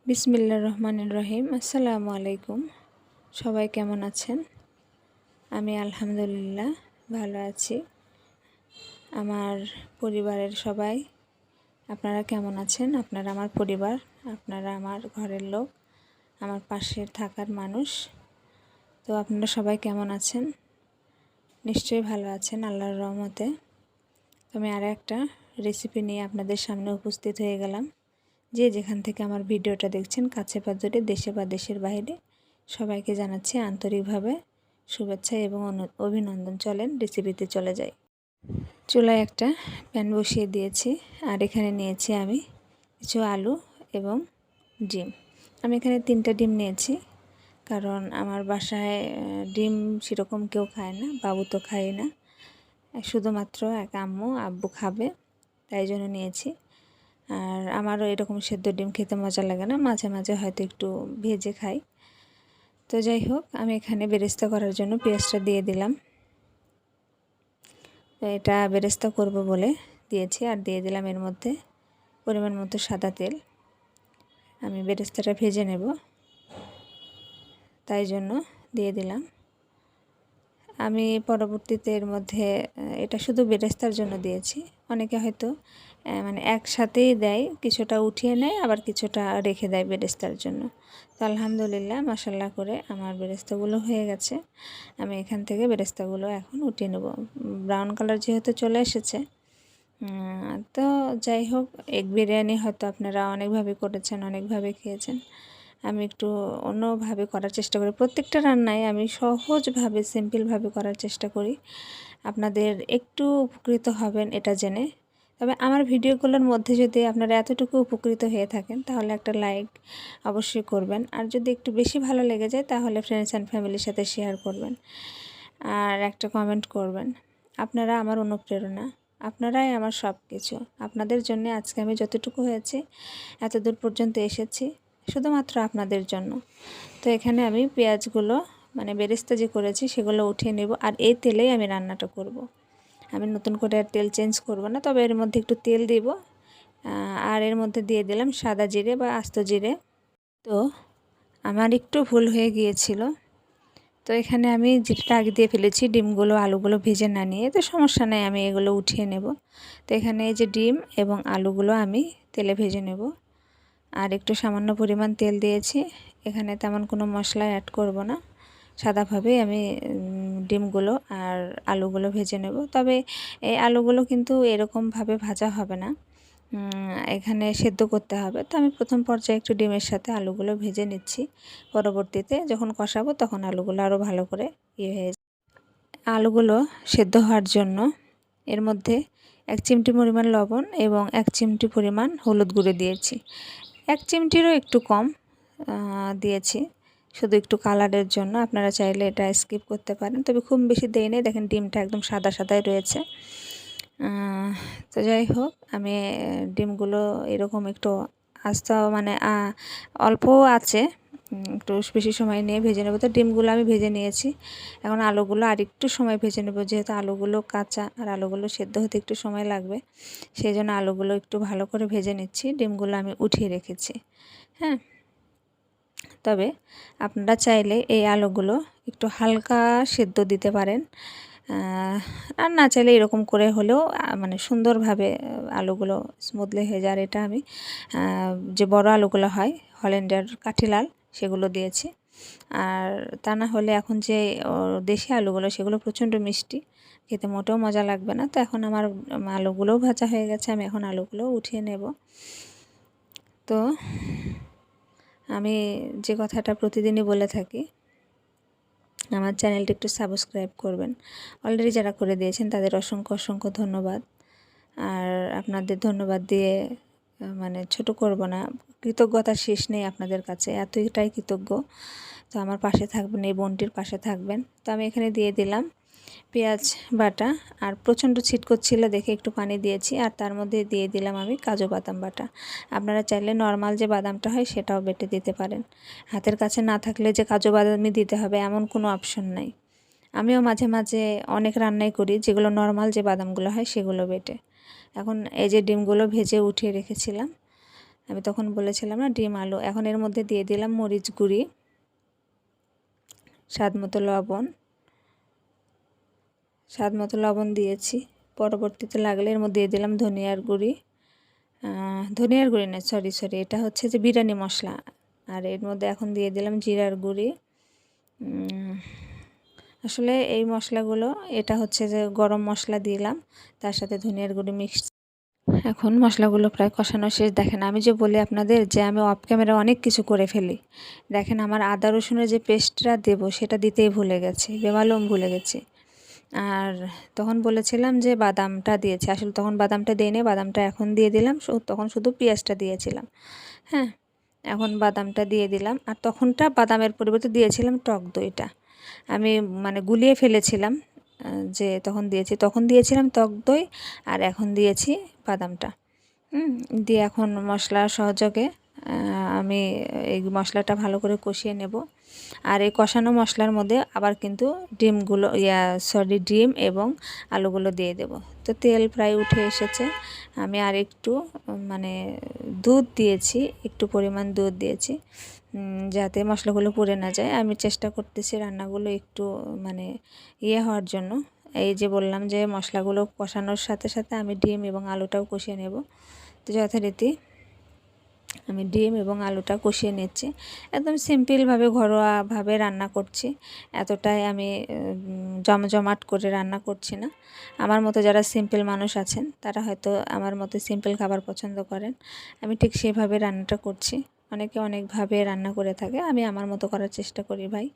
বিসমিল্লাহির রহমানির রহিম। আসসালামু আলাইকুম। সবাই কেমন আছেন? আমি আলহামদুলিল্লাহ ভালো আছি। আমার পরিবারের সবাই আপনারা কেমন আছেন? আপনারা আমার পরিবার, আপনারা আমার ঘরের লোক, আমার পাশে থাকার মানুষ। তো আপনারা সবাই কেমন আছেন? নিশ্চয়ই ভালো আছেন আল্লাহর রহমতে। তো আমি আর একটা রেসিপি নিয়ে আপনাদের সামনে উপস্থিত হয়ে গেলাম। যে যেখান থেকে আমার ভিডিওটা দেখছেন, কাছে বা দূরে, দেশে বা দেশের বাইরে, সবাইকে জানাচ্ছি আন্তরিকভাবে শুভেচ্ছা এবং অভিনন্দন। চলেন রেসিপিতে চলে যাই। চুলায় একটা প্যান বসিয়ে দিয়েছি, আর এখানে নিয়েছি আমি কিছু আলু এবং ডিম। আমি এখানে 3টা ডিম নিয়েছি, কারণ আমার বাসায় ডিম সেরকম কেউ খায় না, বাবু তো খায় না, শুধুমাত্র এক আব্বু খাবে, তাই জন্য নিয়েছি। আর আমারও এরকম সেদ্ধ ডিম খেতে মজা লাগে না, মাঝে মাঝে হয়তো একটু ভেজে খাই। তো যাই হোক, আমি এখানে বেরেস্তা করার জন্য পেঁয়াজটা দিয়ে দিলাম। তো এটা বেরেস্তা করব বলে দিয়েছি, আর দিয়ে দিলাম এর মধ্যে পরিমাণ মতো সাদা তেল। আমি বেরেস্তাটা ভেজে নেব, তাই জন্য দিয়ে দিলাম। আমি পরবর্তীতে এর মধ্যে এটা শুধু বেরেস্তার জন্য দিয়েছি, অনেকে হয়তো মানে একসাথেই দেয়, কিছুটা উঠিয়ে নেয় আবার কিছুটা রেখে দেয় বেরেস্তার জন্য। তো আলহামদুলিল্লাহ মাশাল্লাহ করে আমার বেরেস্তাগুলো হয়ে গেছে। আমি এখান থেকে বেরেস্তাগুলো এখন উঠিয়ে নেব। ব্রাউন কালার যেহেতু চলে এসেছে, তো যাই হোক, এগ বিরিয়ানি হয়তো আপনারা অনেকভাবে করেছেন, অনেকভাবে খেয়েছেন। আমি একটু অন্যভাবে করার চেষ্টা করি। প্রত্যেকটা রান্নায় আমি সহজভাবে, সিম্পলভাবে করার চেষ্টা করি। আপনাদের একটু উপকৃত হবেন এটা জেনে। তবে আমার ভিডিওগুলোর মধ্যে যদি আপনারা এতটুকু উপকৃত হয়ে থাকেন, তাহলে একটা লাইক অবশ্যই করবেন। আর যদি একটু বেশি ভালো লেগে যায়, তাহলে ফ্রেন্ডস অ্যান্ড ফ্যামিলির সাথে শেয়ার করবেন, আর একটা কমেন্ট করবেন। আপনারা আমার অনুপ্রেরণা, আপনারাই আমার সব কিছু। আপনাদের জন্য আজকে আমি যতটুকু হয়েছে, এত দূর পর্যন্ত এসেছি, শুধুমাত্র আপনাদের জন্য। তো এখানে আমি পেঁয়াজগুলো, মানে বেরেস্তা যে করেছি, সেগুলো উঠিয়ে নেব, আর এই তেলেই আমি রান্নাটা করব। আমি নতুন করে আর তেল চেঞ্জ করব না, তবে এর মধ্যে একটু তেল দিব, আর এর মধ্যে দিয়ে দিলাম সাদা জিরে বা আস্ত জিরে। তো আমার একটু ভুল হয়ে গিয়েছিল, তো এখানে আমি যেটা আগে দিয়ে ফেলেছি, ডিমগুলো আলুগুলো ভেজে না নিয়ে, তো সমস্যা নাই, আমি এগুলো উঠিয়ে নেব। তো এখানে এই যে ডিম এবং আলুগুলো আমি তেলে ভেজে নেব, আর একটু সামান্য পরিমাণ তেল দিয়েছি। এখানে তেমন কোনো মশলা অ্যাড করব না, সাদাভাবেই আমি ডিমগুলো আর আলুগুলো ভেজে নেব। তবে এই আলুগুলো কিন্তু এরকমভাবে ভাজা হবে না, এখানে সেদ্ধ করতে হবে। তো আমি প্রথম পর্যায়ে একটু ডিমের সাথে আলুগুলো ভেজে নিচ্ছি, পরবর্তীতে যখন কষাবো তখন আলুগুলো আরও ভালো করে হয়ে যায়। আলুগুলো সেদ্ধ হওয়ার জন্য এর মধ্যে 1 চিমটি পরিমাণ লবণ এবং 1 চিমটি পরিমাণ হলুদ গুঁড়ো দিয়েছি। 1 চিমটিরও একটু কম দিয়েছি, শুধু একটু কালারের জন্য। আপনারা চাইলে এটা স্কিপ করতে পারেন, তবে খুব বেশি দেই নেই। দেখেন ডিমটা একদম সাদা সাদাই রয়েছে। তো যাই হোক, আমি ডিমগুলো এরকম একটু আস্তে, মানে অল্প আছে, একটু বেশি সময় নিয়ে ভেজে নেব। তো ডিমগুলো আমি ভেজে নিয়েছি, এখন আলুগুলো আর একটু সময় ভেজে নেব, যেহেতু আলুগুলো কাঁচা আর আলুগুলো সেদ্ধ হতে একটু সময় লাগবে, সেই জন্য আলুগুলো একটু ভালো করে ভেজে নিচ্ছি। ডিমগুলো আমি উঠিয়ে রেখেছি। হ্যাঁ, তবে আপনারা চাইলে এই আলুগুলো একটু হালকা সেদ্ধ দিতে পারেন, আর না চাইলে এরকম করে হলেও মানে সুন্দরভাবে আলুগুলো স্মুথলি হয়ে যায়। আর এটা আমি যে বড় আলুগুলো হয়, হল্যান্ডের কাঠিলাল, সেগুলো দিয়েছি। আর তা না হলে এখন যে দেশি আলুগুলো, সেগুলো প্রচণ্ড মিষ্টি, খেতে মোটেও মজা লাগবে না। তো এখন আমার আলুগুলোও ভাজা হয়ে গেছে, আমি এখন আলুগুলো উঠিয়ে নেব। তো আমি যে কথাটা প্রতিদিনই বলে থাকি, আমার চ্যানেলটি একটু সাবস্ক্রাইব করবেন। অলরেডি যারা করে দিয়েছেন তাদের অসংখ্য অসংখ্য ধন্যবাদ। আর আপনাদের ধন্যবাদ দিয়ে মানে ছোট করব না, কৃতজ্ঞতার শেষ নেই আপনাদের কাছে, এতটাই কৃতজ্ঞ। তো আমার পাশে থাকবেন, এই বোনটির পাশে থাকবেন। তো আমি এখানে দিয়ে দিলাম পেঁয়াজ বাটা, আর প্রচণ্ড ছিটকচ্ছিল দেখে একটু পানি দিয়েছি, আর তার মধ্যে দিয়ে দিলাম আমি কাজু বাদাম বাটা। আপনারা চাইলে নর্মাল যে বাদামটা হয় সেটাও বেটে দিতে পারেন। হাতের কাছে না থাকলে যে কাজু বাদামই দিতে হবে এমন কোনো অপশন নাই। আমিও মাঝে মাঝে অনেক রান্নাই করি যেগুলো নর্মাল যে বাদামগুলো হয় সেগুলো বেটে। এখন এই যে ডিমগুলো ভেজে উঠিয়ে রেখেছিলাম, আমি তখন বলেছিলাম না ডিম আলু। এখন এর মধ্যে দিয়ে দিলাম মরিচ গুঁড়ি, স্বাদ মতো লবণ দিয়েছি। পরবর্তীতে লাগলে এর মধ্যে দিয়ে দিলাম ধনিয়ার গুঁড়ি না, সরি এটা হচ্ছে যে বিরিয়ানি মশলা। আর এর মধ্যে এখন দিয়ে দিলাম জিরার গুঁড়ি। আসলে এই মশলাগুলো, এটা হচ্ছে যে গরম মশলা দিলাম, তার সাথে ধনিয়ার গুঁড়ি মিক্স। এখন মশলাগুলো প্রায় কষানো শেষ। দেখেন আমি যে বলি আপনাদের যে আমি অফ ক্যামেরা অনেক কিছু করে ফেলি। দেখেন আমার আদা রসুনের যে পেস্টটা দেব সেটা দিতেই ভুলে গেছি, বেমালুম ভুলে গেছি। আর তখন বলেছিলাম যে বাদামটা দিয়েছি, আসলে তখন বাদামটা দিইনি, বাদামটা এখন দিয়ে দিলাম। তখন শুধু পেঁয়াজটা দিয়েছিলাম। হ্যাঁ, এখন বাদামটা দিয়ে দিলাম। আর তখনটা বাদামের পরিবর্তে দিয়েছিলাম টক দইটা, আমি মানে গুলিয়ে ফেলেছিলাম যে তখন দিয়েছিলাম টক দই, আর এখন দিয়েছি বাদামটা। দিয়ে এখন মশলা সহযোগে আমি এই মশলাটা ভালো করে কষিয়ে নেব। আর এই কষানো মশলার মধ্যে আবার কিন্তু ডিম এবং আলুগুলো দিয়ে দেব। তো তেল প্রায় উঠে এসেছে। আমি আর একটু মানে দুধ দিয়েছি, একটু পরিমাণ দুধ দিয়েছি যাতে মশলাগুলো পুড়ে না যায়। আমি চেষ্টা করতেছি রান্নাগুলো একটু মানে হওয়ার জন্য। এই যে বললাম যে মশলাগুলো কষানোর সাথে সাথে আমি ডিম এবং আলুটাও কষিয়ে নেব। তো যথারীতি আমি ডিম এবং আলুটা কষিয়ে নিচ্ছি। একদম সিম্পলভাবে ঘরোয়াভাবে রান্না করছি, এতটাই আমি জমজমাট করে রান্না করছি না। আমার মতো যারা সিম্পল মানুষ আছেন তারা হয়তো আমার মতো সিম্পল খাবার পছন্দ করেন, আমি ঠিক সেভাবে রান্নাটা করছি। অনেকে অনেকভাবে রান্না করে থাকে, আমি আমার মতো করার চেষ্টা করি ভাই।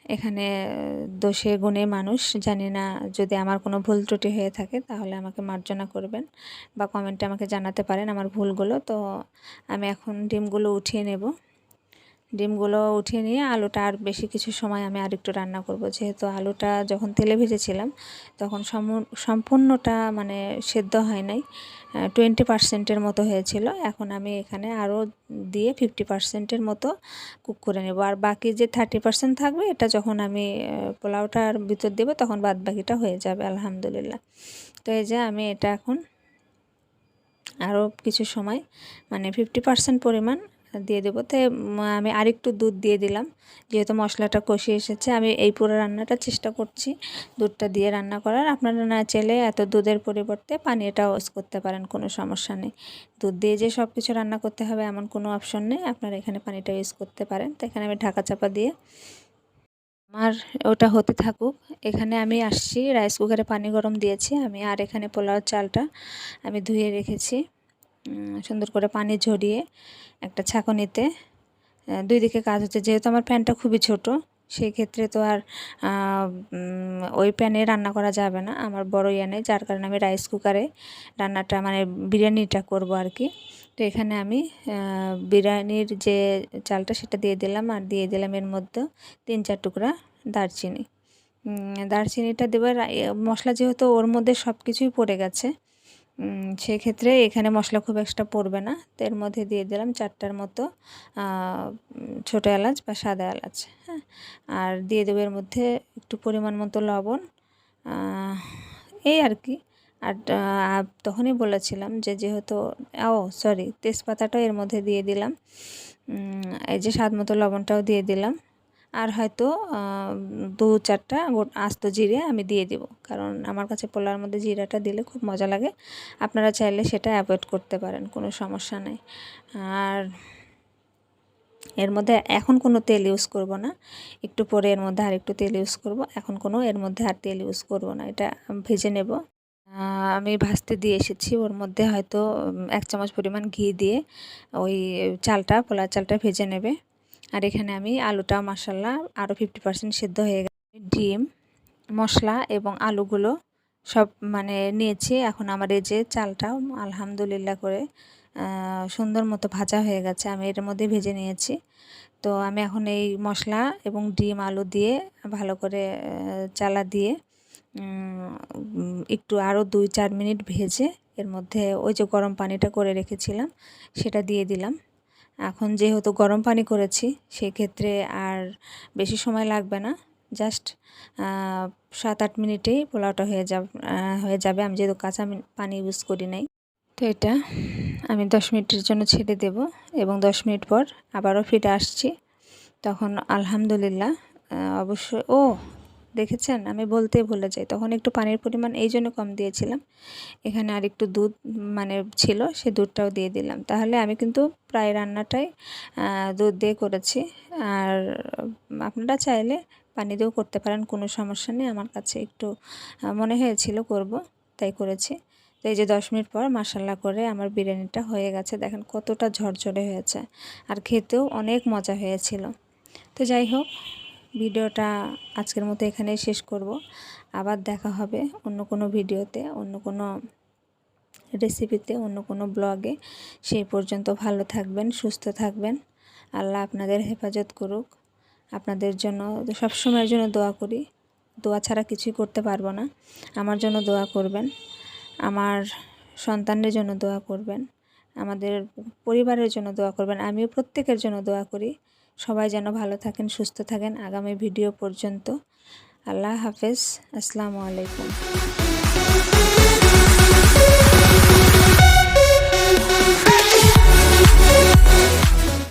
এখানে দোষে গুণে মানুষ, জানি না, যদি আমার কোনো ভুল ত্রুটি হয়ে থাকে তাহলে আমাকে মার্জনা করবেন বা কমেন্টে আমাকে জানাতে পারেন আমার ভুলগুলো। তো আমি এখন ডিমগুলো উঠিয়ে নেব। ডিমগুলো উঠিয়ে নিয়ে আলুটা আর বেশি কিছু সময় আমি আরেকটু রান্না করব, যেহেতু আলুটা যখন তেলে ভেজেছিলাম তখন সম্পূর্ণটা মানে সেদ্ধ হয় নাই, 20% মতো হয়েছিল। এখন আমি এখানে আরও দিয়ে 50% মতো কুক করে নেব। আর বাকি যে 30% থাকবে এটা যখন আমি পোলাওটার ভিতর দেবো তখন বাদ বাকিটা হয়ে যাবে আলহামদুলিল্লাহ। তো এই যে আমি এটা এখন আরও কিছু সময় মানে 50% পরিমাণ দিয়ে দেবো। তো আমি আরেকটু দুধ দিয়ে দিলাম, যেহেতু মশলাটা কষিয়ে এসেছে। আমি এই পুরো রান্নাটা চেষ্টা করছি দুধটা দিয়ে রান্না করার। আপনারা না চাইলে এত দুধের পরিবর্তে পানিটাও ইউজ করতে পারেন, কোনো সমস্যা নেই। দুধ দিয়ে যে সব কিছু রান্না করতে হবে এমন কোনো অপশন নেই, আপনারা এখানে পানিটা ইউজ করতে পারেন। তো এখানে আমি ঢাকা চাপা দিয়ে আমার ওটা হতে থাকুক। এখানে আমি আসছি, রাইস কুকারে পানি গরম দিয়েছি আমি। আর এখানে পোলাওর চালটা আমি ধুয়ে রেখেছি, সুন্দর করে পানি ঝরিয়ে একটা ছাঁকনিতে। দুই দিকে কাজ হচ্ছে, যেহেতু আমার প্যানটা খুবই ছোট, সেই ক্ষেত্রে তো আর ওই প্যানে রান্না করা যাবে না, আমার বড় নেই, যার কারণে আমি রাইস কুকারে রান্নাটা মানে বিরিয়ানিটা করব আর কি। তো এখানে আমি বিরিয়ানির যে চালটা সেটা দিয়ে দিলাম, আর দিয়ে দিলাম এর মধ্যে 3-4 টুকরা দারচিনি। দারচিনিটা দেবার মশলা যেহেতু ওর মধ্যে সব কিছুই পড়ে গেছে, সেক্ষেত্রে এখানে মশলা খুব একটা পড়বে না। তো এর মধ্যে দিয়ে দিলাম 4টার মতো ছোটো এলাচ বা সাদা এলাচ। হ্যাঁ, আর দিয়ে দেবো এর মধ্যে একটু পরিমাণ মতো লবণ, এই আর কি। আর তখনই বলেছিলাম যে যেহেতু তেজপাতাটাও এর মধ্যে দিয়ে দিলাম, এই যে স্বাদ মতো লবণটাও দিয়ে দিলাম। আর হয়তো 2-4টা আস্ত জিরে আমি দিয়ে দেব, কারণ আমার কাছে পোলাওর মধ্যে জিরাটা দিলে খুব মজা লাগে। আপনারা চাইলে সেটা অ্যাভয়েড করতে পারেন, কোনো সমস্যা নেই। আর এর মধ্যে এখন কোনো তেল ইউজ করব না, একটু পরে এর মধ্যে আর একটু তেল ইউজ করব। এখন কোনো এর মধ্যে আর তেল ইউজ করব না, এটা ভেজে নেব। আমি ভাজতে দিয়ে এসেছি, ওর মধ্যে হয়তো 1 চামচ পরিমাণ ঘি দিয়ে ওই পোলাও চালটা ভেজে নেবে। আর এখানে আমি আলুটা মাশাআল্লাহ আরও 50% সিদ্ধ হয়ে গেছে। ডিম, মশলা এবং আলুগুলো সব মানে নিয়েছি। এখন আমার এই যে চালটাও আলহামদুলিল্লাহ করে সুন্দর মতো ভাজা হয়ে গেছে, আমি এর মধ্যে ভেজে নিয়েছি। তো আমি এখন এই মশলা এবং ডিম আলু দিয়ে ভালো করে চালা দিয়ে একটু আরও 2-4 মিনিট ভেজে এর মধ্যে ওই যে গরম পানিটা করে রেখেছিলাম সেটা দিয়ে দিলাম। এখন যেহেতু গরম পানি করেছি সেক্ষেত্রে আর বেশি সময় লাগবে না, জাস্ট 7-8 মিনিটেই পোলাওটা হয়ে যাবে। আমি যেহেতু কাঁচা পানি ইউজ করি নাই। তো এটা আমি 10 মিনিটের জন্য ছেড়ে দেব এবং 10 মিনিট পর আবারও ফিরে আসছি। তখন আলহামদুলিল্লাহ অবশ্যই দেখেছেন, আমি বলতেই ভুলে যাই, তখন একটু পানির পরিমাণ এই জন্য কম দিয়েছিলাম। এখানে আর একটু দুধ ছিল, সে দুধটাও দিয়ে দিলাম। তাহলে আমি কিন্তু প্রায় রান্নাটাই দুধ দিয়ে করেছি। আর আপনারা চাইলে পানি দিয়েও করতে পারেন, কোনো সমস্যা নেই। আমার কাছে একটু মনে হয়েছিল করব, তাই করেছি। তো এই যে 10 মিনিট পর মশলা করে আমার বিরিয়ানিটা হয়ে গেছে। দেখেন কতটা ঝরঝরে হয়েছে, আর খেতেও অনেক মজা হয়েছিল। তো যাই হোক, ভিডিওটা আজকের মতো এখানেই শেষ করব। আবার দেখা হবে অন্য কোনো ভিডিওতে, অন্য কোনো রেসিপিতে, অন্য কোনো ব্লগে। সেই পর্যন্ত ভালো থাকবেন, সুস্থ থাকবেন। আল্লাহ আপনাদের হেফাজত করুক। আপনাদের জন্য সব সময়ের জন্য দোয়া করি। দোয়া ছাড়া কিছুই করতে পারবো না। আমার জন্য দোয়া করবেন, আমার সন্তানদের জন্য দোয়া করবেন, আমাদের পরিবারের জন্য দোয়া করবেন। আমিও প্রত্যেকের জন্য দোয়া করি। সবাই যেন ভালো থাকেন, সুস্থ থাকেন। আগামী ভিডিও পর্যন্ত আল্লাহ হাফেজ। আসসালামু আলাইকুম।